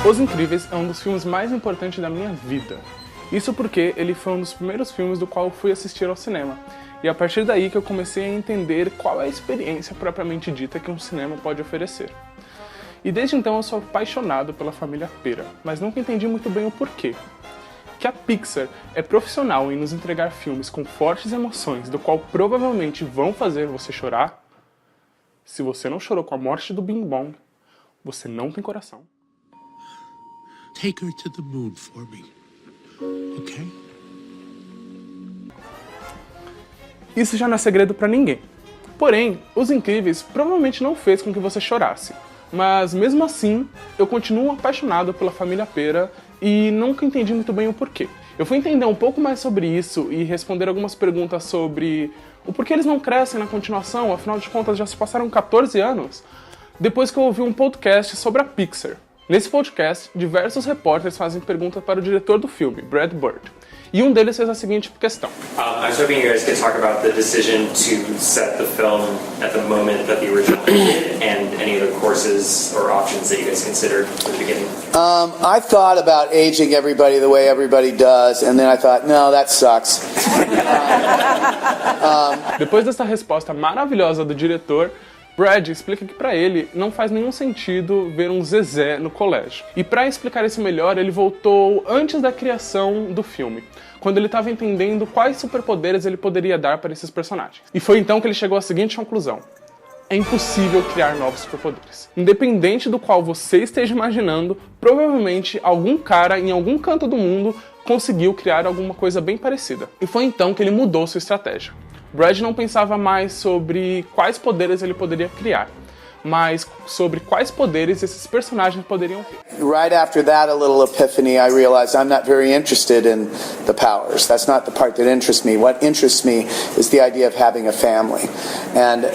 Os Incríveis é um dos filmes mais importantes da minha vida. Isso porque ele foi um dos primeiros filmes do qual eu fui assistir ao cinema. E a partir daí que eu comecei a entender qual é a experiência propriamente dita que um cinema pode oferecer. E desde então eu sou apaixonado pela família Pera, mas nunca entendi muito bem o porquê. Que a Pixar é profissional em nos entregar filmes com fortes emoções, do qual provavelmente vão fazer você chorar. Se você não chorou com a morte do Bing Bong, você não tem coração. Take her to the moon for me, okay? Isso já não é segredo pra ninguém. Porém, Os Incríveis provavelmente não fez com que você chorasse. Mas mesmo assim, eu continuo apaixonado pela família Pera e nunca entendi muito bem o porquê. Eu fui entender um pouco mais sobre isso e responder algumas perguntas sobre o porquê eles não crescem na continuação, afinal de contas já se passaram 14 anos, depois que eu ouvi um podcast sobre a Pixar. Nesse podcast, diversos repórteres fazem perguntas para o diretor do filme, Brad Bird. E um deles fez a seguinte questão. I was hoping you guys could talk about the decision to set the film at the moment that the original ended and any other courses or options that you guys considered at the beginning. I thought about aging everybody the way everybody does, and then I thought, no, that sucks. Depois dessa resposta maravilhosa do diretor, Brad explica que pra ele não faz nenhum sentido ver um Zezé no colégio. E pra explicar isso melhor, ele voltou antes da criação do filme, quando ele estava entendendo quais superpoderes ele poderia dar para esses personagens. E foi então que ele chegou à seguinte conclusão: é impossível criar novos superpoderes. Independente do qual você esteja imaginando, provavelmente algum cara em algum canto do mundo conseguiu criar alguma coisa bem parecida. E foi então que ele mudou sua estratégia. Brad não pensava mais sobre quais poderes ele poderia criar, mas sobre quais poderes esses personagens poderiam ter. Right after that, a little epiphany, I realized I'm not very interested in the powers. That's not the part that interests me. What interests me is the idea of having a family and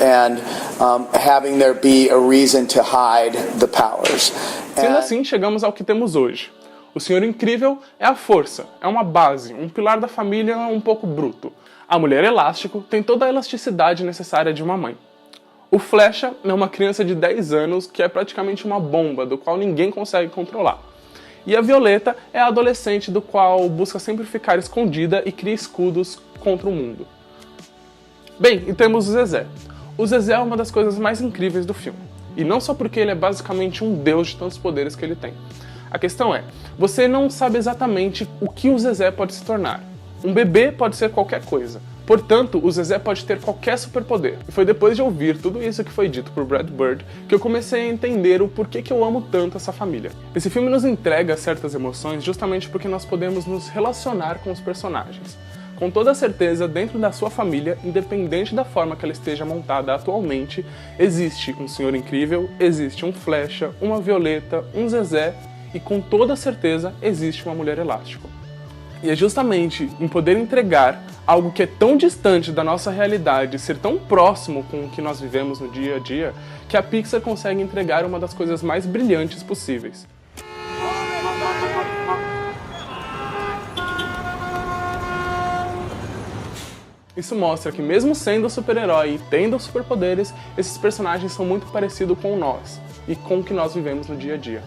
having there be a reason to hide the powers. Sendo assim, chegamos ao que temos hoje. O Senhor Incrível é a força, é uma base, um pilar da família um pouco bruto. A Mulher Elástico tem toda a elasticidade necessária de uma mãe. O Flecha é uma criança de 10 anos que é praticamente uma bomba, do qual ninguém consegue controlar. E a Violeta é a adolescente do qual busca sempre ficar escondida e cria escudos contra o mundo. Bem, e temos o Zezé. O Zezé é uma das coisas mais incríveis do filme. E não só porque ele é basicamente um deus de tantos poderes que ele tem. A questão é, você não sabe exatamente o que o Zezé pode se tornar. Um bebê pode ser qualquer coisa. Portanto, o Zezé pode ter qualquer superpoder. E foi depois de ouvir tudo isso que foi dito por Brad Bird que eu comecei a entender o porquê que eu amo tanto essa família. Esse filme nos entrega certas emoções justamente porque nós podemos nos relacionar com os personagens. Com toda certeza, dentro da sua família, independente da forma que ela esteja montada atualmente, existe um Senhor Incrível, existe um Flecha, uma Violeta, um Zezé e com toda certeza existe uma Mulher Elástico. E é justamente em poder entregar algo que é tão distante da nossa realidade, ser tão próximo com o que nós vivemos no dia a dia, que a Pixar consegue entregar uma das coisas mais brilhantes possíveis. Isso mostra que mesmo sendo super-herói e tendo superpoderes, esses personagens são muito parecidos com nós e com o que nós vivemos no dia a dia.